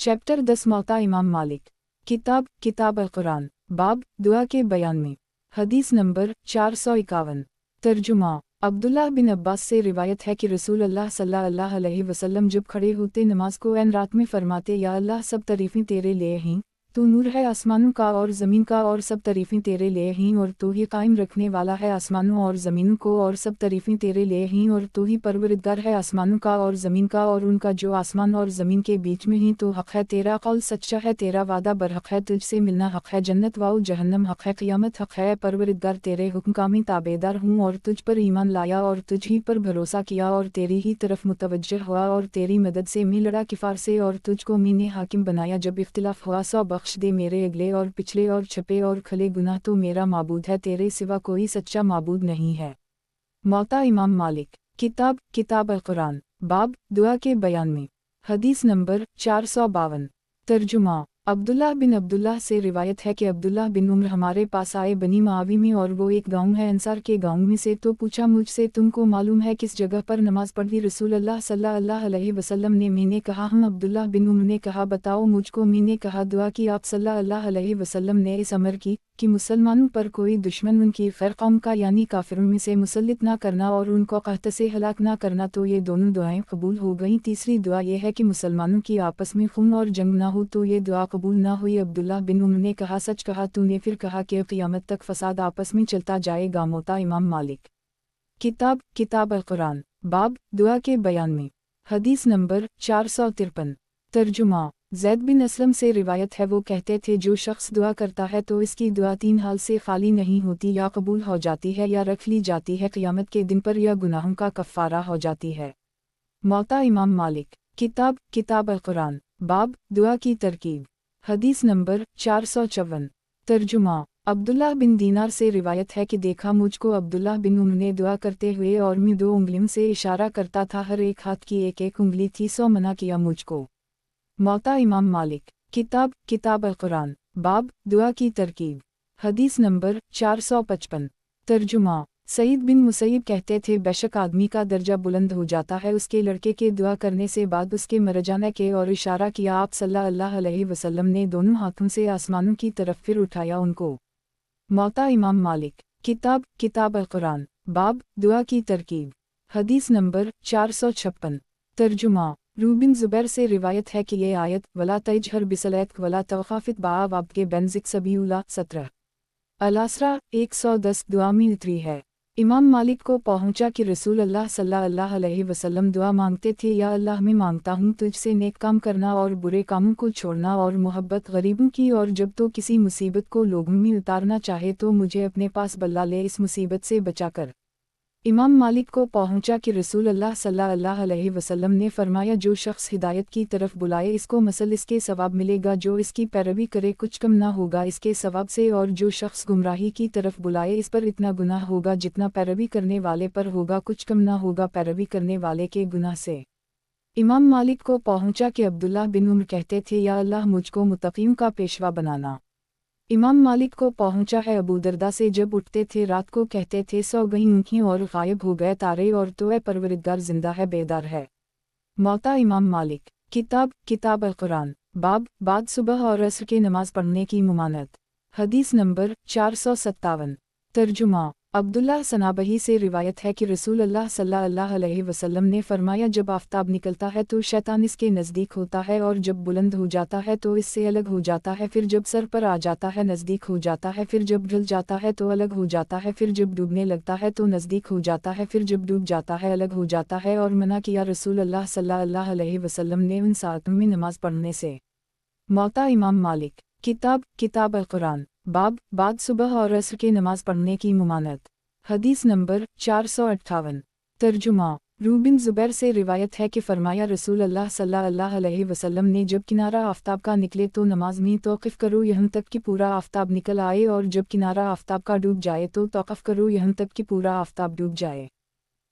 Chapter 10 मौता इमाम मालिक। किताब अल-कुरान। बाब दुआ के बयान में। हदीस नंबर 451। तर्जुमा। अब्दुल्लाह बिन अब्बास से रिवायत है कि रसूल अल्लाह सल्लल्लाहु अलैहि वसल्लम जब खड़े होते नमाज को ऐन रात में फरमाते, या अल्लाह सब तारीफ़ें तेरे लिए हैं, तू नूर है आसमानों का और ज़मीन का, और सब तारीफ़ें तेरे लिए हैं, और तू ही कायम रखने वाला है आसमानों और ज़मीनों को, और सब तारीफ़ें तेरे लिए हैं, और तू ही परवरदिगार है आसमानों का और ज़मीन का और उनका जो आसमान और ज़मीन के बीच में ही। तो हक़ है तेरा कौल सच्चा है, तेरा वादा बरहक़ है, तुझसे मिलना हक़ है, जन्नत व जहन्नम हक़ है, क़यामत हक़ है। परवरदिगार तेरे हुक्म का मैं ताबेदार हूँ और तुझ पर ईमान लाया और तुझ ही पर भरोसा किया और तेरी ही तरफ मुतवज्जह हुआ और तेरी मदद से मैं लड़ा किफ़ार से और तुझको मैंने हाकिम बनाया। जब इख्तिलाफ़ हुआ सो बख्श दे मेरे अगले और पिछले और छपे और खले गुनाह। तो मेरा माबूद है, तेरे सिवा कोई सच्चा माबूद नहीं है। मौता इमाम मालिक। किताब अल-कुरान। बाब दुआ के बयान में। हदीस नंबर 452। तर्जुमा। अब्दुल्लाह बिन अब्दुल्लाह से रिवायत है कि अब्दुल्लाह बिन उम्र हमारे पास आए बनी मावी में, और वो एक गांव है अंसार के गांव में से। तो पूछा, मुझसे तुमको मालूम है किस जगह पर नमाज पढ़ी रसूल अल्लाह सल्लल्लाहु अलैहि वसल्लम ने? मैंने कहा हम। अब्दुल्लाह बिन उम्र ने कहा बताओ मुझको। मैंने कहा दुआ की। आप सल्लल्लाहु अलैहि वसल्लम ने इस अमर की कि मुसलमानों पर कोई दुश्मन उनकी खैर कौम का यानी काफिरों में से मुसल्लित ना करना और उनको कहत से हलाक ना करना। तो ये दोनों दुआएं कबूल हो गईं। तीसरी दुआ यह है कि मुसलमानों की आपस में खून और जंग ना हो, तो ये दुआ कबूल ना हुई। अब्दुल्लाह बिन उम्र ने कहा सच कहा तूने। फिर कहा कि क़यामत तक फसाद आपस में चलता जाएगा। मौता इमाम मालिक। किताब अल-कुरान। बाब दुआ के बयान में। हदीस नंबर 453। तर्जुमा। ज़ैद बिन असलम से रिवायत है, वो कहते थे जो शख्स दुआ करता है तो इसकी दुआ 3 हाल से खाली नहीं होती, या कबूल हो जाती है या रख ली जाती है क़यामत के दिन पर, या गुनाहों का कफ़ारा हो जाती है। मौता इमाम मालिक। किताब अल-कुरान। बाब दुआ की तरकीब। हदीस नंबर 454। तर्जुमा। अब्दुल्लाह बिन दीनार से रिवायत है कि देखा मुझको अब्दुल्लाह बिन उम्र ने दुआ करते हुए, और मैं 2 उंगलियों से इशारा करता था, हर एक हाथ की एक एक उंगली थी, सो मना किया मुझको। मौता इमाम मालिक। किताब अल-कुरान। बाब दुआ की तरकीब। हदीस नंबर 455। तर्जुमा। सईद बिन मुसैयब कहते थे, बेशक आदमी का दर्जा बुलंद हो जाता है उसके लड़के के दुआ करने से बाद उसके मर जाने के, और इशारा किया आप सल्लल्लाहु अलैहि वसल्लम ने दोनों हाथों से आसमानों की तरफ, फिर उठाया उनको। मौता इमाम मालिक। किताब अल-कुरान। बाब दुआ की तरकीब। हदीस नंबर 456। तर्जुमा। रूबिन ज़ुबैर से रिवायत है कि ये आयत वला तजहर बिसलैत वला तवखाफित बाब आपके बेंजिक सबीउला 17 अल-असरा 110 दुआ में उतरी है। इमाम मालिक को पहुंचा कि रसूल अल्लाह सल्लल्लाहु अलैहि वसल्लम दुआ मांगते थे, या अल्लाह मैं मांगता हूँ तुझसे नेक काम करना और बुरे कामों को छोड़ना और मोहब्बत गरीबों की, और जब तो किसी मुसीबत को लोगों में उतारना चाहे तो मुझे अपने पास बल्ला ले, इस मुसीबत से बचा कर। इमाम मालिक को पहुंचा कि रसूल अल्लाह सल्लल्लाहु अलैहि वसल्लम ने फरमाया, जो शख्स हिदायत की तरफ बुलाए इसको मसल इसके सवाब मिलेगा, जो इसकी पैरवी करे कुछ कम ना होगा इसके सवाब से, और जो शख्स गुमराही की तरफ बुलाए इस पर इतना गुनाह होगा जितना पैरवी करने वाले पर होगा, कुछ कम ना होगा पैरवी करने वाले के गुनाह से। इमाम मालिक को पहुंचा कि अब्दुल्लाह बिन उम्र कहते थे, या अल्लाह मुझको मुत्तक़ीयों का पेशवा बनाना। इमाम मालिक को पहुंचा है अबू दरदा से, जब उठते थे रात को कहते थे सो गई ऊँखें और गायब हो गए तारे, और तो ए परवरदिगार जिंदा है बेदार है। मौता इमाम मालिक। किताब अल-कुरान। बाब बाद सुबह और असर के नमाज पढ़ने की मुमानत। हदीस नंबर 457। तर्जुमा। अब्दुल्लाह सनाबही से रिवायत है कि रसूल अल्लाह सल्लल्लाहु अलैहि वसल्लम ने फरमाया, जब आफ़ताब निकलता है तो शैतान इसके नज़दीक होता है, और जब बुलंद हो जाता है तो इससे अलग हो जाता है, फिर जब सर पर आ जाता है नज़दीक हो जाता है, फिर जब ढल जाता है तो अलग हो जाता है, फिर जब डूबने लगता है तो नज़दीक हो जाता है, फिर जब डूब जाता है अलग हो जाता है। और मना किया रसूल अल्लाह सल्लल्लाहु अलैहि वसल्लम ने उन सातों में नमाज पढ़ने से। मौता इमाम मालिक। किताब अल-कुरान। बाब बाद सुबह और असर के नमाज पढ़ने की मुमानत। हदीस नंबर 458। तर्जुमा। रूबिन ज़ुबैर से रिवायत है कि फरमाया रसूल अल्लाह सल्लल्लाहु अलैहि वसल्लम ने, जब किनारा आफ़ताब का निकले तो नमाज में तौक़िफ़ करो यहाँ तक कि पूरा आफ़ताब निकल आए, और जब किनारा आफ़ताब का डूब जाए तो तौक़िफ़ करो यहाँ तक कि पूरा आफ़ताब डूब जाए।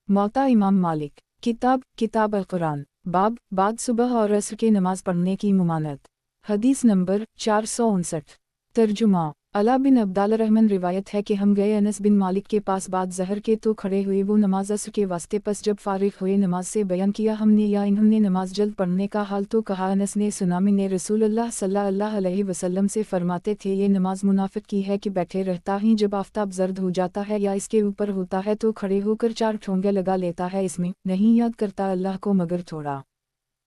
मौता इमाम मालिक। किताब अल-कुरान। बाब बाद सुबह और असर के नमाज पढ़ने की मुमानत। हदीस नंबर 459। तर्जुमा। अला बिन अब्दालरहमान रिवायत है कि हम गए अनस बिन मालिक के पास बाद ज़हर के तो खड़े हुए वो नमाज असर के वास्ते पस जब फारिग हुए नमाज से बयान किया हमने या इन्होंने नमाज जल्द पढ़ने का हाल तो कहा अनस ने सुना मैंने रसूलुल्लाह सल्लल्लाहु अलैहि वसल्लम से फरमाते थे ये नमाज मुनाफिक की है कि बैठे रहता ही जब आफताब जर्द हो जाता है या इसके ऊपर होता है तो खड़े होकर 4 ठोंगे लगा लेता है इसमें नहीं याद करता अल्लाह को मगर थोड़ा।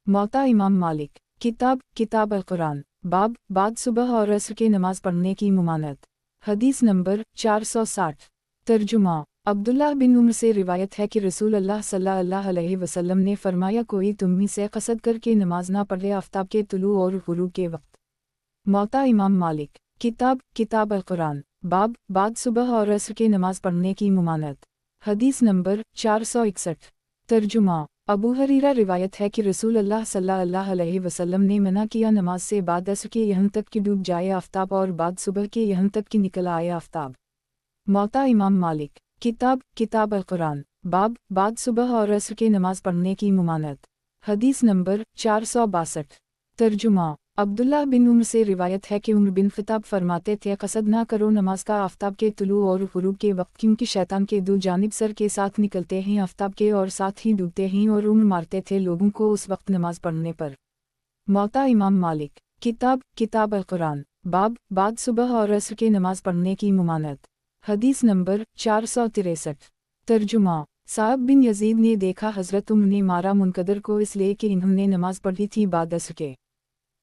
मौता इमाम मालिक किताब अल कुरान बाब बाद सुबह और असर के नमाज पढ़ने की मुमानत। हदीस नंबर 460। तर्जुमा अब्दुल्लाह बिन उम्र से रिवायत है कि रसूल अल्लाह सल्लल्लाहु अलैहि वसल्लम ने फरमाया कोई तुम में से कसद करके नमाज ना पढ़े आफ्ताब के तुलू और गुरूब के वक्त। मौता इमाम मालिक किताब अल कुरान बाब बाद सुबह और असर के नमाज पढ़ने की मुमानत। हदीस नंबर 461। तर्जुमा अबू हरीरा रिवायत है कि रसूल अल्लाह सल्लल्लाहु अलैहि वसल्लम ने मना किया नमाज से बाद असर के यहाँ तक कि डूब जाए आफ्ताब और बाद सुबह के यहाँ तक कि निकल आए आफ्ताब। मौता इमाम मालिक किताब अल कुरान बाब बाद सुबह और असर के नमाज पढ़ने की मुमानत। हदीस नंबर 462। तर्जुमा अब्दुल्लाह बिन उम्र से रिवायत है कि उम्र बिन खिताब फरमाते थे कसद ना करो नमाज का आफ्ताब के तुलू और गुरूब के वक्त क्योंकि शैतान के दो जानिब सर के साथ निकलते हैं आफ्ताब के और साथ ही डूबते हैं और उम्र मारते थे लोगों को उस वक्त नमाज पढ़ने पर। मौता इमाम मालिक किताब अल कुरान बाब बाद सुबह और असर के नमाज पढ़ने की मुमानत। हदीस नंबर 463। तर्जुमा साहब बिन यजीद ने देखा हज़रत उम्र ने मारा मुनकदर को इसलिए कि इन्होंने नमाज पढ़ी थी बाद असर के।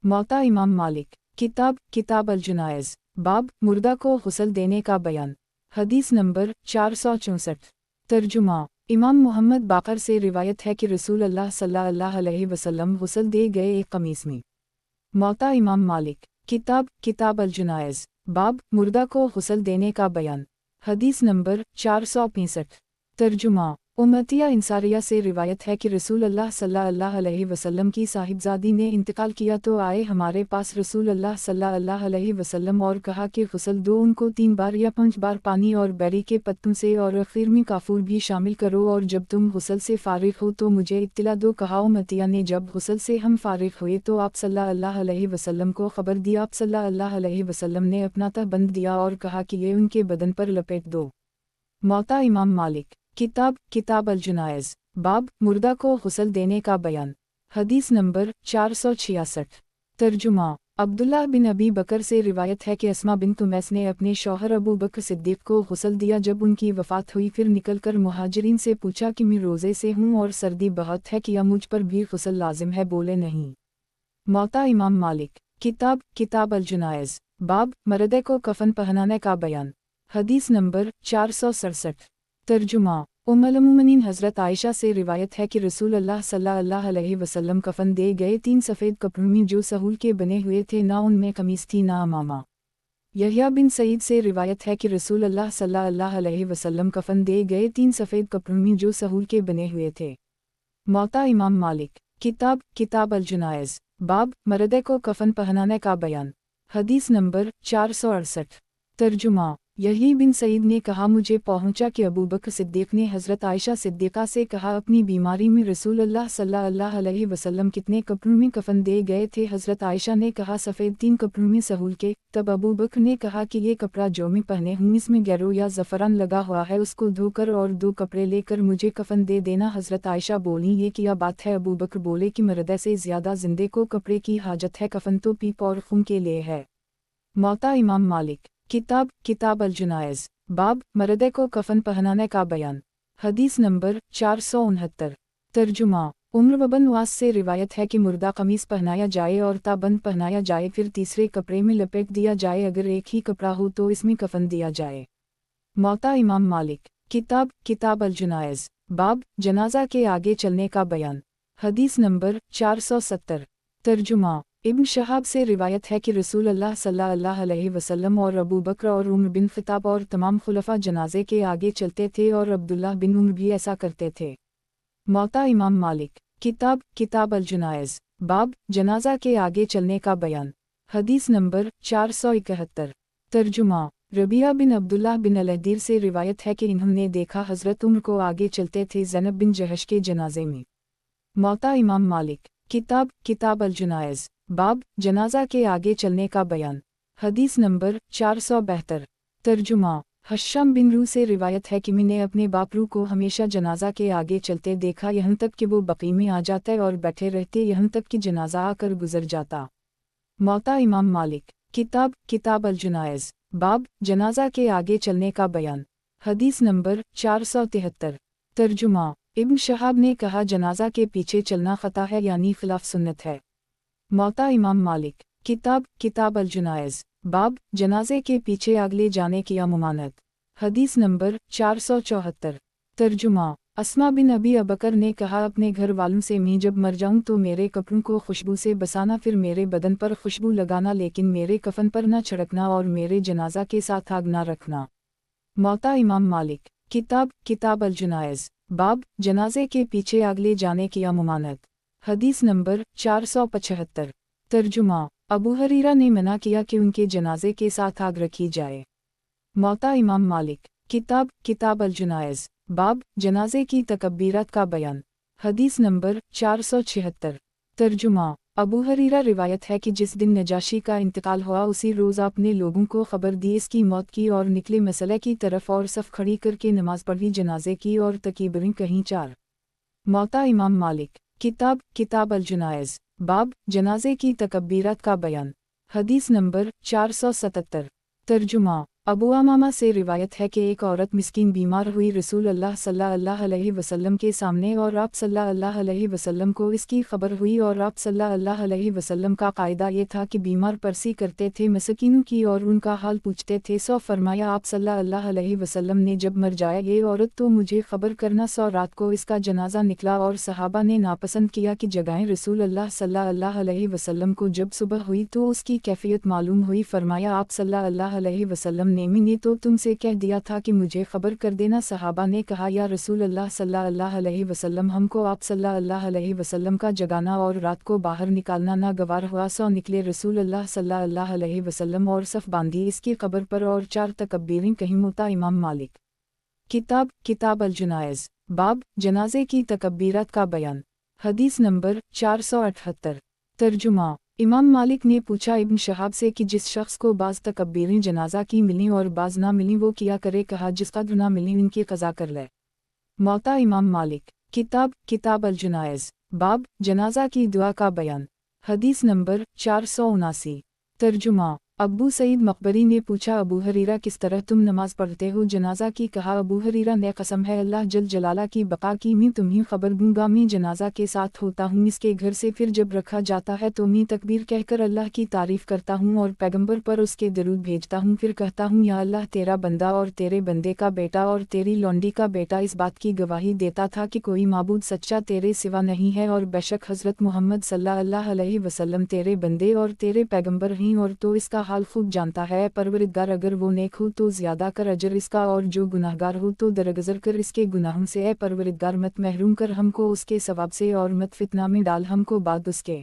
मौता इमाम मालिक किताब अल जनाइज़ बाब मुर्दा को गुस्ल देने का बयान। हदीस नंबर 464। तर्जुमा इमाम मोहम्मद बाकर से रिवायत है कि रसूल अल्लाह सल्लल्लाहु अलैहि वसल्लम गुस्ल दे गए एक कमीज़ में। मौता इमाम मालिक किताब अल जनाइज़ बाब मुर्दा को गुस्ल देने का बयान। हदीस नंबर 465। तर्जुमा उम्मतिया इंसारिया से रिवायत है कि रसूल अल्लाह सल्लल्लाहु अलैहि वसल्लम की साहिबजादी ने इंतकाल किया तो आए हमारे पास रसूल अल्लाह सल्लल्लाहु अलैहि वसल्लम और कहा कि गुस्ल दो उनको 3 बार या 5 बार पानी और बेरी के पत्तों से और आखिर में काफूर भी शामिल करो और जब तुम गुस्ल से फारिग हो तो मुझे इत्तिला दो कहा। उम्मतिया ने जब गुस्ल से हम फारिग हुए तो आप सल्लल्लाहु अलैहि वसल्लम को खबर दी। आप सल्लल्लाहु अलैहि वसल्लम ने अपना तहबंद दिया और कहा कि ये उनके बदन पर लपेट दो। मौता इमाम मालिक किताब अल जनाइज़ बाब मुर्दा को गुस्ल देने का बयान। हदीस नंबर 466। तर्जुमा अब्दुल्लाह बिन अबी बकर से रिवायत है कि अस्मा बिन्त उमैस ने अपने शौहर अबू बकर सिद्दीक़ को गुस्ल दिया जब उनकी वफ़ात हुई। फिर निकलकर मुहाजिरीन से पूछा कि मैं रोज़े से हूँ और सर्दी बहुत है क्या मुझ पर भी गुस्ल लाजिम है? बोले नहीं। मौता इमाम मालिक किताब अल जनाइज़ बाब मर्दे को कफन पहनाने का बयान। हदीस नंबर 467। तर्जुमा उम्मुल मोमिनीन हज़रत आयशा से रिवायत है कि रसूल अल्लाह सल्लल्लाहु अलैहि वसल्लम कफन दे गए 3 सफ़ेद कपड़ों में जो सहूल के बने हुए थे, ना उनमें कमीज़ थी ना अमामा। यहया बिन सईद से रिवायत है कि रसूल अल्लाह सल्लल्लाहु अलैहि वसल्लम कफन दे गए 3 सफ़ेद कपड़ों में जो सहूल के बने हुए थे। मौता इमाम मालिक किताब अल जनाइज़ बाब मर्दे को कफन पहनाने का बयान। हदीस नंबर 468। तर्जुमा यही बिन सईद ने कहा मुझे पहुंचा कि अबू बकर सिद्दीक़ ने हज़रत आयशा सिद्दीक़ा से कहा अपनी बीमारी में रसूल अल्लाह सल्लल्लाहु अलैहि वसल्लम कितने कपड़ों में कफन दे गए थे? हज़रत आयशा ने कहा सफ़ेद 3 कपड़ों में सहूल के। तब अबू बकर ने कहा कि ये कपड़ा जो मैं पहने हूँ इसमें गैरो या ज़फ़रान लगा हुआ है, उसको धोकर और 2 कपड़े लेकर मुझे कफन दे देना। हज़रत आयशा बोली ये क्या बात है? अबू बकर बोले कि मर्दे से ज़्यादा जिंदे को कपड़े की हाजत है, कफन तो पीप और खून के लिए है। मौता इमाम मालिक किताब अल जनाइज़ बाब मर्दे को कफन पहनाने का बयान। हदीस नंबर 469। तर्जुमा उम्र बिन वास से रिवायत है कि मुर्दा कमीज़ पहनाया जाए और ताबंद पहनाया जाए, फिर तीसरे कपड़े में लपेट दिया जाए। अगर एक ही कपड़ा हो तो इसमें कफन दिया जाए। मौता इमाम मालिक किताब अल जनाइज़ बाब जनाजा के आगे चलने का बयान। हदीस नंबर 470। तर्जुमा इब्न शहाब से रिवायत है कि रसूल अल्लाह सल्लल्लाहु अलैहि वसल्लम और अबू बकर और उम्र बिन खिताब और तमाम खुलफा जनाजे के आगे चलते थे और अब्दुल्लाह बिन उम्र भी ऐसा करते थे। मौता इमाम मालिक किताब अल जनाइज़ बाब जनाजा के आगे चलने का बयान। हदीस नंबर 471। तर्जुमा रबिया बिन अब्दुल्लाह बिन अलहदीर से रिवायत है कि इन्होंने देखा हज़रत उम्र को आगे चलते थे ज़ैनब बिन जहश के जनाजे में। मौता इमाम मालिक किताब अल जनाइज़ बाब जनाजा के आगे चलने का बयान। हदीस नंबर 472। तर्जुमा। हश्शाम बिन रू से रिवायत है कि मैंने अपने बापरू को हमेशा जनाजा के आगे चलते देखा, यहाँ तक कि वो बकी में आ जाते और बैठे रहते, यहाँ तक कि जनाजा आकर गुजर जाता। मौता इमाम मालिक। किताब अल जुनाइज़, बाब जनाजा के आगे चलने का बयान। हदीस नंबर 473। तर्जुमा। इब्न शहाब ने कहा, जनाजा के पीछे चलना ख़ता है, यानी खिलाफ सुन्नत है। मौता इमाम मालिक। किताब अल जुनाइज़, बाब जनाजे के पीछे अगले जाने की ममानत। हदीस नंबर 474। तर्जुमा। अस्मा बिन अबी अबकर ने कहा, अपने घर वालों से मैं जब मर जाऊं तो मेरे कपड़ों को खुशबू से बसाना, फिर मेरे बदन पर खुशबू लगाना, लेकिन मेरे कफन पर न छिड़कना और मेरे जनाजा के साथ आग न रखना। मौता इमाम मालिक। किताब अल जुनाइज़, बाब जनाजे के पीछे अगले जाने की ममानत। हदीस नंबर 475। तर्जुमा। अबू हरीरा ने मना किया कि उनके जनाजे के साथ आग रखी जाए। मौता इमाम मालिक। किताब अल जुनाइज़, बाब जनाजे की तकब्बीरात का बयान। हदीस नंबर 476। तर्जुमा। अबू हरीरा रिवायत है कि जिस दिन नजाशी का इंतकाल हुआ उसी रोज़ आपने लोगों को खबर दी इसकी मौत की और निकले मसले की तरफ और सफ़ खड़ी करके नमाज पढ़ी जनाजे की और तकीबरें कहीं 4। मौता इमाम मालिक। किताब अल जुनाइज़, बाब जनाजे की तकब्बीरात का बयान। हदीस नंबर 477। तर्जुमा। अबू अमामा से रिवायत है कि एक औरत मिस्कीन बीमार हुई रसूल अल्लाह सल्लल्लाहु अलैहि वसल्लम के सामने और आप सल्लल्लाहु अलैहि वसल्लम को इसकी खबर हुई और आप सल्लल्लाहु अलैहि वसल्लम का कायदा ये था कि बीमार परसी करते थे मस्कीनों की और उनका हाल पूछते थे। सो फरमाया आप सल्लल्लाहु अलैहि वसल्लम ने, जब मर जाए ये औरत तो मुझे खबर करना। सो रात को इसका जनाजा निकला और सहाबा ने नापसंद किया कि जगाएं रसूल अल्लाह सल्लल्लाहु अलैहि वसल्लम को। जब सुबह हुई तो उसकी कैफियत मालूम हुई। फरमाया आप सल्लल्लाहु अलैहि वसल्लम ने तो तुमसे कह दिया था कि मुझे खबर कर देना। सहाबा ने कहा, या रसूल अल्लाह सल्लल्लाहु अलैहि वसल्लम, हमको आप सल्लल्लाहु अलैहि वसल्लम का जगाना और रात को बाहर निकालना ना गवार हुआ। सो निकले रसूल अल्लाह सल्लल्लाहु अलैहि वसल्लम और सफ़ बांधी इसकी कब्र पर और 4 तकब्बीरें कहीं। मौता इमाम मालिक। किताब अल जुनाइज़, बाब जनाजे की तकब्बीरात का बयान। हदीस नंबर 478। तर्जुमा। इमाम मालिक ने पूछा इब्न शहाब से कि जिस शख्स को बाज़ तकब्बीरें जनाजा की मिलीं और बाज़ ना मिलीं वो क्या करे। कहा, जिस कद्र ना मिलीं इनकी क़ज़ा कर ले। मौता इमाम मालिक। किताब अल जुनाइज़, बाब जनाजा की दुआ का बयान। हदीस नंबर 479। तर्जुमा। अबू सईद मकबरी ने पूछा, अबू हरीरा किस तरह तुम नमाज पढ़ते हो जनाजा की। कहा, अबू हरीरा ने, कसम है अल्लाह जल जलाला की बका की, मैं तुम्हें खबर दूंगा। मैं जनाजा के साथ होता हूँ इसके घर से, फिर जब रखा जाता है तो मैं तकबीर कहकर अल्लाह की तारीफ करता हूँ और पैगंबर पर उसके दरूद भेजता हूँ। फिर कहता हूँ, या अल्लाह तेरा बंदा और तेरे बंदे का बेटा और तेरी लौंडी का बेटा इस बात की गवाही देता था कि कोई माबूद सच्चा तेरे सिवा नहीं है और बेशक हज़रत मोहम्मद सल्लल्लाहु अलैहि वसल्लम तेरे बंदे और तेरे पैगंबर हैं। और तो इसका हाल खूब जानता है। परवरदिगार, अगर वो नेक हो तो ज़्यादा कर अजर इसका और जो गुनाहगार हो तो दरगुजर कर इसके गुनाहों से। ए परवरदिगार, मत महरूम कर हमको उसके सवाब से और मत फितना में डाल हमको बाद उसके।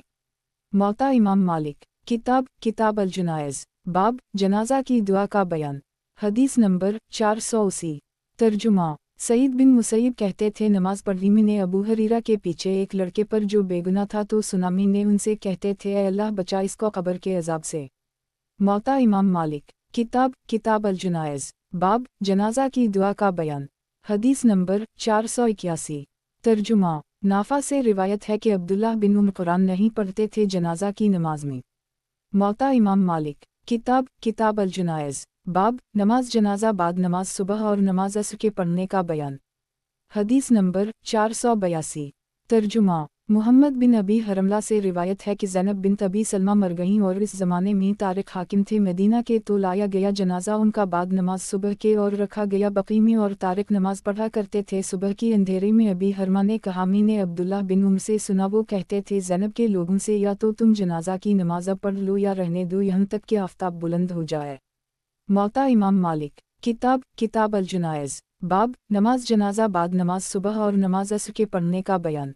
मौता इमाम मालिक। किताब अल जुनाइज़, बाब जनाजा की दुआ का बयान। हदीस नंबर 480। तर्जुमा। सईद बिन मुसैयब कहते थे, नमाज पढ़ी मैंने अबू हरीरा के पीछे एक लड़के पर जो बेगुनाह था, तो सुना मैंने उनसे कहते थे, ए अल्लाह बचा इसको कब्र के अजाब से। मौता इमाम मालिक। किताब अल जुनाइज़, बाब जनाजा की दुआ का बयान। हदीस नंबर 481। तर्जुमा। नाफा से रिवायत है कि अब्दुल्लाह बिन उम्र कुरान नहीं पढ़ते थे जनाजा की नमाज में। मौता इमाम मालिक। किताब अल जुनाइज़, बाब नमाज जनाजा बाद नमाज सुबह और नमाज असर के पढ़ने का बयान। हदीस नंबर 482। तर्जुमा। मुहम्मद बिन अबी हरमला से रिवायत है कि ज़ैनब बिन अबी सलमा मर गईं और इस ज़माने में तारिक हाकिम थे मदीना के, तो लाया गया जनाजा उनका बाद नमाज सुबह के और रखा गया बकी में और तारिक नमाज पढ़ा करते थे सुबह की अंधेरे में। अबी हरमा ने कहा, मैंने अब्दुल्लाह बिन उम्र से सुना, वो कहते थे ज़ैनब के लोगों से, या तो तुम जनाजा की नमाज अब पढ़ लो या रहने दो यहाँ तक कि आफ़ताब बुलंद हो जाए। मौता इमाम मालिक। किताब अल जुनाइज़, बाब नमाज जनाजा बाद नमाज सुबह और नमाज असर के पढ़ने का बयान।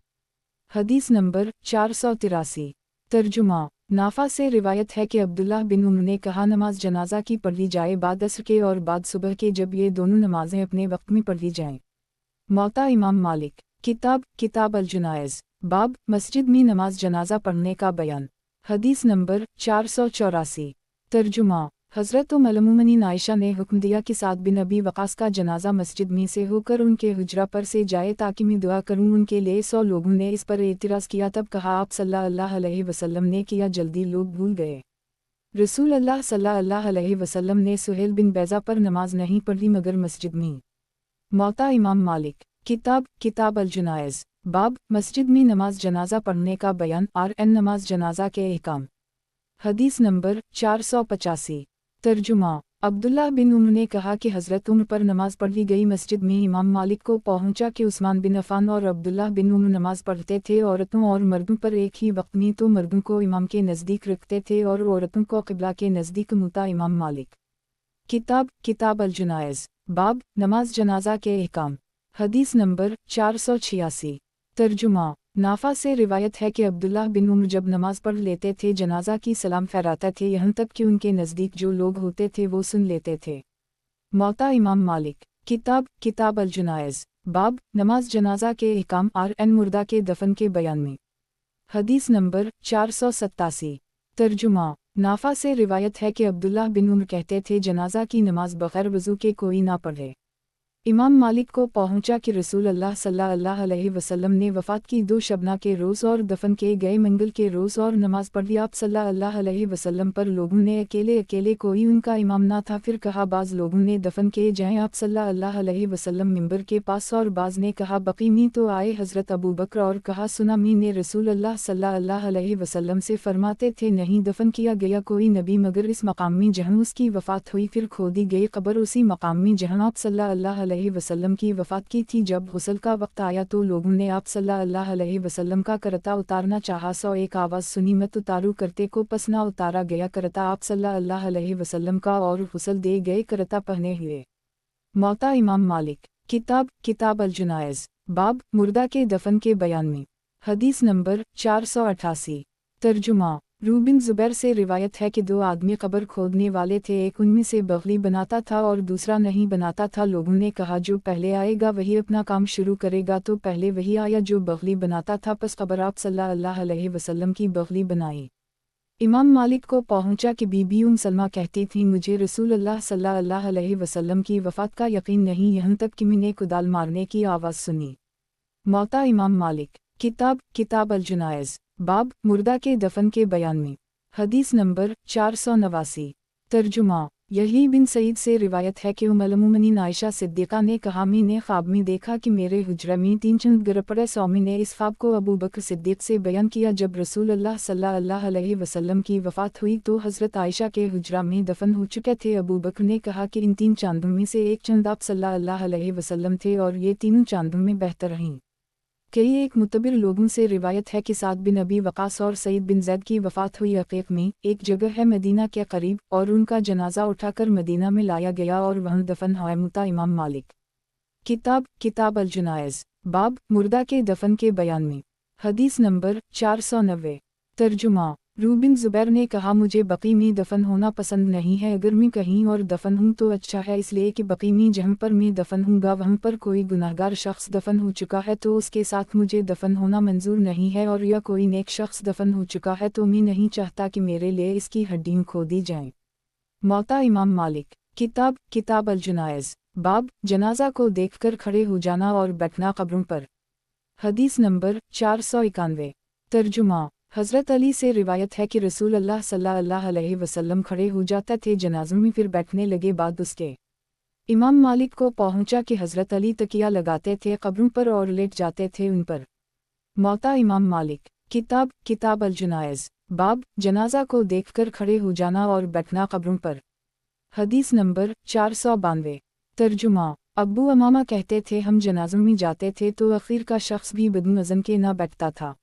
हदीस नंबर 483। तर्जुमा। नाफा से रिवायत है कि अब्दुल्लाह बिन उम्र ने कहा, नमाज जनाजा की पढ़ी जाए बाद असर के और बाद सुबह के, जब ये दोनों नमाजें अपने वक्त में पढ़ी जाएं। मौता इमाम मालिक। किताब अल जुनाइज़, बाब मस्जिद में नमाज जनाजा पढ़ने का बयान। हदीस नंबर 484। तर्जुमा हज़रत उम्मुल आयशा ने हुक्म दिया कि साद बिन अबी वक़ास का जनाजा मस्जिद में से होकर उनके हुजरा पर से जाए ताकि मैं दुआ करूं उनके लिए। 100 लोगों ने इस पर एतराज़ किया, तब कहा आप सल्लल्लाहु अलैहि वसल्लम ने किया, जल्दी लोग भूल गए। रसूल अल्लाह सल्लल्लाहु अलैहि वसल्लम ने सुहेल बिन बैज़ा पर नमाज नहीं पढ़ी मगर मस्जिद में। मौता इमाम मालिक। किताब अल-जनाइज़। बाब मस्जिद में नमाज जनाजा पढ़ने का बयान। नमाज जनाजा के अहकाम। हदीस नंबर 485। तर्जुमा अब्दुल्लाह बिन उमर ने कहा कि हज़रत उमर पर नमाज पढ़ी गई मस्जिद में। इमाम मालिक को पहुंचा कि उस्मान बिन अफ़ान और अब्दुल्लाह बिन उमर नमाज पढ़ते थे औरतों और मर्दों पर एक ही वक्त में, तो मर्दों को इमाम के नज़दीक रखते थे और औरतों को क़िबला के नज़दीक। मुता इमाम मालिक। किताब अल-जनाइज़। बाब नमाज जनाजा के अहकाम। हदीस नंबर 486। तर्जुमा नाफा से रिवायत है कि अब्दुल्लाह बिन उमर जब नमाज पढ़ लेते थे जनाजा की सलाम फहराते थे, यहाँ तक कि उनके नज़दीक जो लोग होते थे वो सुन लेते थे। मौता इमाम मालिक। किताब अल-जनाइज़। बाब नमाज जनाजा के अहकाम। मुर्दा के दफन के बयान में। हदीस नंबर 487। तर्जुमा नाफा से रिवायत है कि अब्दुल्लाह बिन उमर कहते थे जनाजा की नमाज बग़ैर वज़ू के कोई ना पढ़े। इमाम मालिक को पहुंचा कि रसूल अल्लाह सल्लल्लाहु अलैहि वसल्लम ने वफ़ात की 2 शबना के रोज़ और दफन किए गए मंगल के रोज़ और नमाज पढ़ी। आप सल्लल्लाहु अलैहि वसल्लम पर लोगों ने अकेले कोई उनका इमाम ना था। फिर कहा बाज़ लोगों ने दफन किए जाएं आप सल्लल्लाहु अलैहि वसल्लम मिंबर के पास, और बाज़ ने कहा बकी में। तो आए हज़रत अबू बकर और कहा सुना मैंने रसूल अल्लाह सल्लल्लाहु अलैहि वसल्लम से फरमाते थे नहीं दफन किया गया कोई नबी मगर इस मकाम में जहाँ उसकी वफ़ात हुई। फिर खोदी गई कब्र उसी मकाम में जहाँ आप सल्लल्लाहु अलैहि वसल्लम की वफ़ात की थी। जब गुस्ल का वक्त आया तो लोगों ने आप सल्लल्लाहु अलैहि वसल्लम का करता उतारना चाहा, सो एक आवाज़ सुनी मत उतारू करते को, पस ना उतारा गया करता आप सल्लल्लाहु अलैहि वसल्लम का और गुस्ल दे गए करता पहने हुए। मौता इमाम मालिक। किताब अल-जनाइज़। बाब मुर्दा के दफन के बयान में। हदीस नंबर 488। तर्जुमा रूह बिन ज़ुबैर से रिवायत है कि 2 आदमी कब्र खोदने वाले थे, एक उनमें से बगली बनाता था और दूसरा नहीं बनाता था। लोगों ने कहा जो पहले आएगा वही अपना काम शुरू करेगा, तो पहले वही आया जो बगली बनाता था, पस कब्र आप सल्लल्लाहु अलैहि वसल्लम की बगली बनाई। इमाम मालिक को पहुंचा कि बीबी सलमा कहती थी मुझे रसूल अल्लाह सल्लल्लाहु अलैहि वसल्लम की वफ़ात का यकीन नहीं, यहाँ तक कि मैंने कुदाल मारने की आवाज़ सुनी। मौता इमाम मालिक। किताब अल-जनाइज़। बाब मुर्दा के दफन के बयान में। हदीस नंबर 489। तर्जुमा यही बिन सईद से रिवायत है कि उम्मुल आयशा सिद्दीक़ा ने कहा मैंने ख्वाब में देखा कि मेरे हुजरा में 3 चंद गिर पड़े। सौमी ने इस ख्वाब को अबू बकर सिद्दीक़ से बयान किया। जब रसूल अल्लाह सल्लल्लाहु अलैहि वसल्लम की वफ़ात हुई तो हज़रत आयशा के हुजरा में दफन हो चुके थे। अबू बकर ने कहा कि इन 3 चांदों में से एक चंद आप सल्लल्लाहु अलैहि वसल्लम थे और ये तीनों चांदों में बेहतर रहीं। कई एक मुतबिर लोगों से रिवायत है कि साद बिन अबी वक़ास और सईद बिन ज़ैद की वफ़ात हुई अक़ीक़ में, एक जगह है मदीना के करीब, और उनका जनाजा उठाकर मदीना में लाया गया और वहाँ दफन हुआ। मुता इमाम मालिक। किताब अल-जनाइज़। बाब मुर्दा के दफन के बयान में। हदीस नंबर 490। तर्जुमा रूह बिन ज़ुबैर ने कहा मुझे बकी में दफन होना पसंद नहीं है, अगर मैं कहीं और दफन हूँ तो अच्छा है, इसलिए कि बकी में जहाँ पर मैं दफन हूँगा वहाँ पर कोई गुनाहगार शख्स दफन हो चुका है तो उसके साथ मुझे दफन होना मंजूर नहीं है, और या कोई नेक शख्स दफन हो चुका है तो मैं नहीं चाहता कि मेरे लिए इसकी हड्डियाँ खोदी जाएं। मौता इमाम मालिक। किताब अल-जनाइज़। बाब जनाजा को देखकर खड़े हो जाना और बैठना कब्रों पर। हदीस नंबर 491। तर्जुमा हज़रत अली से रिवायत है कि रसूल अल्लाह सल्लल्लाहु अलैहि वसल्लम खड़े हो जाते थे जनाज़ों में, फिर बैठने लगे बाद उसके। इमाम मालिक को पहुंचा कि हज़रत अली तकिया लगाते थे कब्रों पर और लेट जाते थे उन पर। मौता इमाम मालिक। किताब अल-जनाइज़। बाब जनाजा को देखकर खड़े हो जाना और बैठना कब्रों पर। हदीस नंबर 492। तर्जुमा अब्बू अमामा कहते थे हम जनाज़ों में जाते थे तो आखिर का शख्स भी बदन अज़न के ना बैठता था।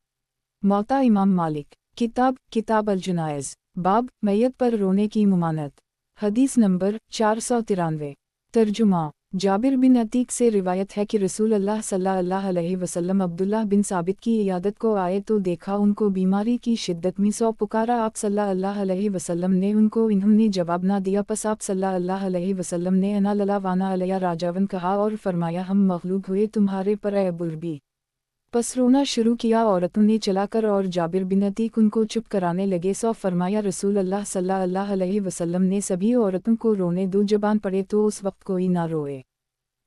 मौता इमाम मालिक। किताब अल-जनाइज़। बाब मैयत पर रोने की मुमानत। हदीस नंबर 493। तर्जुमा जाबिर बिन अतीक से रिवायत है कि रसूल अल्लाह सल्लल्लाहु अलैहि वसल्लम अब्दुल्लाह बिन साबित की इयादत को आए तो देखा उनको बीमारी की शिद्दत में, सो पुकारा आप सल्लल्लाहु अलैहि वसल्लम ने उनको, इन्होंने जवाब ना दिया, पस आप सल्लल्लाहु अलैहि वसल्लम ने अना लला वाना अलैया राजावन कहा और फरमाया हम मग़लूब हुए तुम्हारे पर ए अबू रबी। पस रोना शुरू किया। औरतों ने चलाकर और जाबिर बिन अतीक उनको चुप कराने लगे। सौ फरमाया रसूल अल्लाह सल्लल्लाहु अलैहि वसल्लम ने सभी औरतों को रोने दो, जबान पड़े तो उस वक्त कोई ना रोए।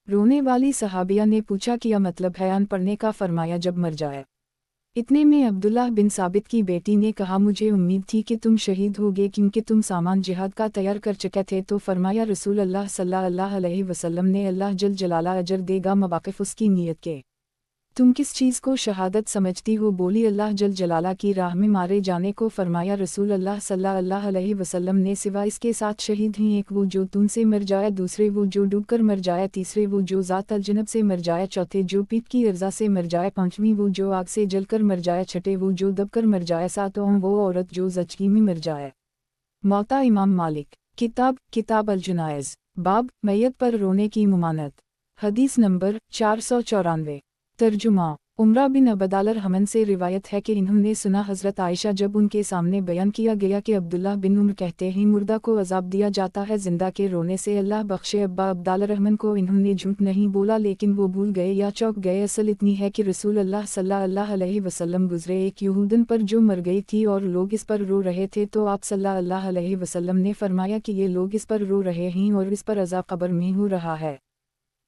रोने वाली सहाबिया ने पूछा क्या मतलब है अन पढ़ने का? फरमाया जब मर जाए। इतने में अब्दुल्लाह बिन साबित की बेटी ने कहा मुझे उम्मीद थी कि तुम शहीद होगे क्योंकि तुम सामान जिहाद का तैयार कर चुके थे। तो फरमाया रसूल अल्लाह सल्लल्लाहु अलैहि वसल्लम ने अल्लाह जल जलाला अजर देगा मवाक़िफ़ उसकी नीयत के। तुम किस चीज़ को शहादत समझती हो? बोली अल्लाह जल जलाला की राह में मारे जाने को। फरमाया रसूल अल्लाह सल्लल्लाहु अलैहि वसल्लम ने सिवा इसके साथ शहीद हैं एक वो जो तुमसे मर जाए, दूसरे वो जो डूबकर मर जाए, तीसरे वो जो ज़ात अल जनब से मर जाए, चौथे जो पीठ की अर्जा से मर जाए, पांचवीं वो जो आग से जलकर मर जाए, छठे वो जो दबकर मर जाए, सातवां वो औरत जो ज़चगी में मर जाए। मौता इमाम मालिक। किताब अल जुनाइज़। बाब मैयत पर रोने की मुमानत। हदीस नंबर 494। तर्जुमा। उमरा बिन अबदालर हमन से रिवायत है कि इन्होंने सुना हज़रत आयशा जब उनके सामने बयान किया गया कि अब्दुल्लाह बिन उम्र कहते हैं मुर्दा को अज़ाब दिया जाता है जिंदा के रोने से अल्लाह बख्शे। अब्बा अब्दालर रहमन को इन्होंने झूठ नहीं बोला लेकिन वो भूल गए या चौंक गए। असल इतनी है कि रसूल अल्लाह सल्लल्लाहु अलैहि वसल्लम गुजरे एक यहूदन पर जो मर गई थी और लोग इस पर रो रहे थे तो आप सल्लल्लाहु अलैहि वसल्लम ने फरमाया कि ये लोग इस पर रो रहे हैं और इस पर अज़ाब कब्र में हो रहा है।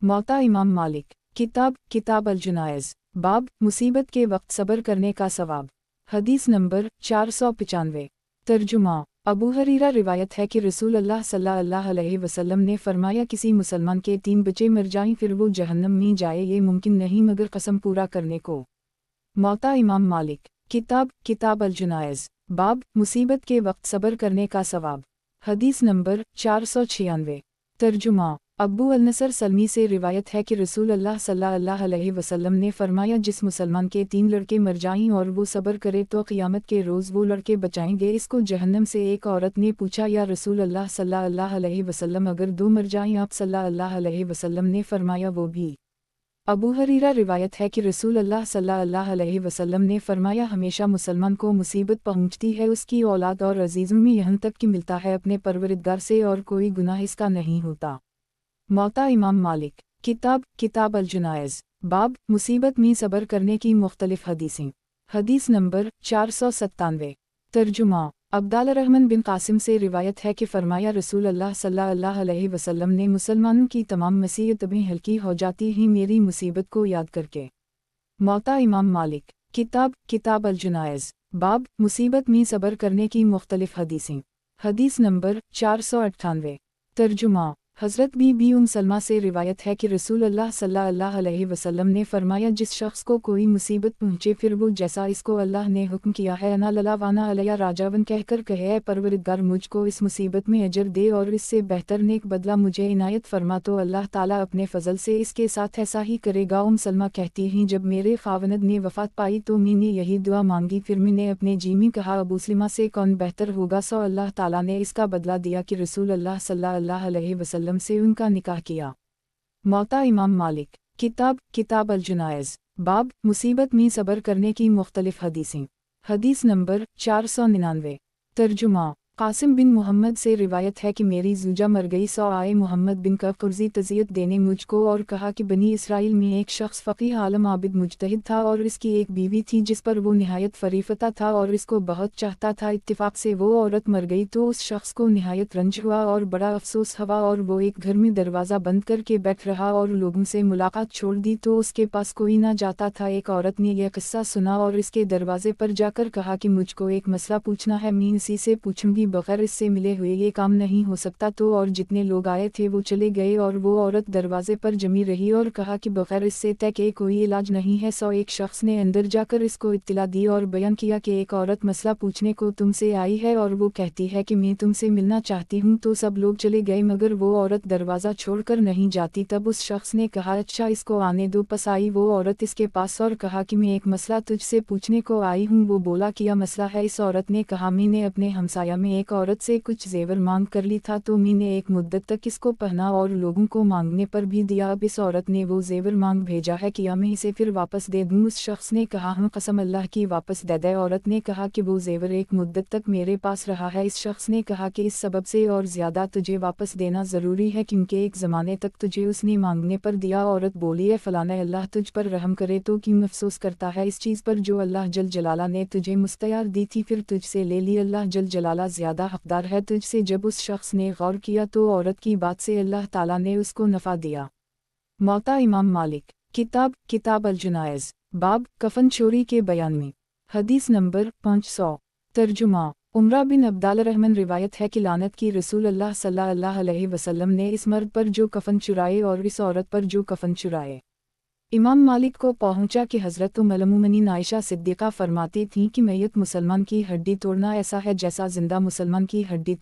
मौता इमाम मालिक। किताब अल जुनाइज़। बाब मुसीबत के वक्त सब्र करने का सवाब। हदीस नंबर 495। तर्जुमा। अबू हरीरा रिवायत है कि रसूल अल्लाह सल्लल्लाहु अलैहि वसल्लम ने फरमाया किसी मुसलमान के 3 बच्चे मर जाएं फिर वो जहन्नम में जाए ये मुमकिन नहीं मगर कसम पूरा करने को। मौता इमाम मालिक। किताब अल जुनाइज़। बाब मुसीबत के वक्त सब्र करने का सवाब। हदीस नंबर 496। तर्जुमा। अब्बू अल-नसर सलमी से रिवायत है कि रसूल अल्लाह सल्लल्लाहु अलैहि वसल्लम ने फरमाया जिस मुसलमान के 3 लड़के मर जाएं और वो सब्र करे तो क़ियामत के रोज़ वो लड़के बचाएंगे इसको जहन्नम से। एक औरत ने पूछा या रसूल अल्लाह सल्लल्लाहु अलैहि वसल्लम अगर 2 मर जाएं? आप सल्लल्लाहु अलैहि वसल्लम ने फरमाया वो भी। अबू हरीरा रिवायत है कि रसूल अल्लाह सल्लल्लाहु अलैहि वसल्लम ने फरमाया हमेशा मुसलमान को मुसीबत पहुँचती है उसकी औलाद और अजीज़ों में यहाँ तक कि मिलता है अपने परवरिदगार से और कोई गुनाह इसका नहीं होता। मौता इमाम मालिक। किताब अल जुनाइज़। बाब मुसीबत में सब्र करने की मुख्तलिफ हदीसें। हदीस नंबर 497। तर्जुमा। अब्दाल रहमान बिन कासिम से रिवायत है कि फरमाया रसूल अल्लाह सल्लल्लाहु अलैहि वसल्लम ने मुसलमानों की तमाम मुसीबतें हल्की हो जाती हैं मेरी मुसीबत को याद करके। मौता इमाम मालिक। किताब अल जुनाइज़। बाब मुसीबत में सब्र करने की मुख्तलिफ हदीसें। हदीस नंबर 498। तर्जुमा। हज़रत बीबी उम सलमा से रिवायत है कि रसूल अल्लाह सल्लल्लाहु अलैहि वसल्लम ने फरमाया जिस शख्स को कोई मुसीबत पहुँचे फिर वो जैसा इसको अल्लाह ने हुक्म किया है अना लला वाना अलैया राजावन कहकर कहे परवरिदगार मुझको इस मुसीबत में अजर दे और इससे बेहतर नेक बदला मुझे इनायत फरमा तो अल्लाह ताला अपने फ़ज़ल से इसके साथ ऐसा ही करेगा। उम सलमा कहती हैं जब मेरे ख़ावनद ने वफ़ात पाई तो मैंने यही दुआ मांगी फिर मैंने अपने जी में कहा अबू सलमा से कौन बेहतर होगा। सो अल्लाह ताला ने इसका बदला दिया कि रसूल अल्लाह सल्लल्लाहु अलैहि वसल्लम से उनका निकाह किया। मौता इमाम मालिक। किताब अल जुनाइज़। बाब मुसीबत में सब्र करने की मुख्तलिफ हदीसें। हदीस नंबर 499। तर्जुमा। कासिम बिन मोहम्मद से रिवायत है कि मेरी ज़ूजा मर गई सो आए मोहम्मद बिन कफ कुर्ज़ी तज़ियत देने मुझको और कहा कि बनी इसराइल में एक शख्स फ़क़ीह आलम आबिद मुजतहिद था और इसकी एक बीवी थी जिस पर वो निहायत फ़रीफ़ता था और इसको बहुत चाहता था। इत्तिफ़ाक़ से वो औरत मर गई तो उस शख्स को निहायत रंज हुआ और बड़ा अफसोस हुआ और वो एक घर में दरवाज़ा बंद करके बैठ रहा और लोगों से मुलाकात छोड़ दी तो उसके पास कोई ना जाता था। एक औरत ने यह किस्सा सुना और इसके दरवाज़े पर जाकर कहा कि मुझको एक मसला पूछना है, मैं इसी से पूछूंगी, बगैर इससे मिले हुए ये काम नहीं हो सकता। तो और जितने लोग आए थे वो चले गए और वो औरत दरवाजे पर जमी रही और कहा कि बगैर इससे तय के कोई इलाज नहीं है। सो एक शख्स ने अंदर जाकर इसको इत्तला दी और बयान किया कि एक औरत मसला पूछने को तुमसे आई है और वो कहती है कि मैं तुमसे मिलना चाहती हूँ। तो सब लोग चले गए मगर वो औरत दरवाज़ा छोड़कर नहीं जाती। तब उस शख्स ने कहा अच्छा इसको आने दो। पस आई वो औरत इसके पास और कहा कि मैं एक मसला तुझसे पूछने को आई हूँ। वो बोला क्या मसला है? इस औरत ने कहा मैंने अपने हमसाया में ایک عورت سے کچھ زیور مانگ کر لی تھا تو امی نے ایک مدت تک اس کو پہنا اور لوگوں کو مانگنے پر بھی دیا۔ اب اس عورت نے وہ زیور مانگ بھیجا ہے کہ میں اسے پھر واپس دے دوں۔ اس شخص نے کہا ہم قسم اللہ کی واپس دے دے۔ عورت نے کہا کہ وہ زیور ایک مدت تک میرے پاس رہا ہے۔ اس شخص نے کہا کہ اس سبب سے اور زیادہ تجھے واپس دینا ضروری ہے کیونکہ ایک زمانے تک تجھے اس نے مانگنے پر دیا۔ عورت بولی اے فلانے اللہ تجھ پر رحم کرے تو کیوں افسوس کرتا ہے اس چیز پر جو اللہ جل جلالہ نے تجھے مستعار دی تھی پھر تجھ سے لے لی۔ اللہ جل جلالہ زیادہ حقدار ہے تجھ سے۔ جب اس شخص نے غور کیا تو عورت کی بات سے اللہ تعالیٰ نے اس کو نفع دیا۔ موطا امام مالک کتاب الجنائز باب کفن چوری کے بیان میں۔ حدیث نمبر 500 ترجمہ عمرہ بن عبدالرحمن روایت ہے کہ لعنت کی رسول اللہ صلی اللہ علیہ وسلم نے اس مرد پر جو کفن چرائے اور اس عورت پر جو کفن چرائے۔ امام مالک کو پہنچا کہ حضرت ام المومنین عائشہ صدیقہ فرماتی تھیں کہ میت مسلمان کی ہڈی توڑنا ایسا ہے جیسا زندہ مسلمان کی ہڈی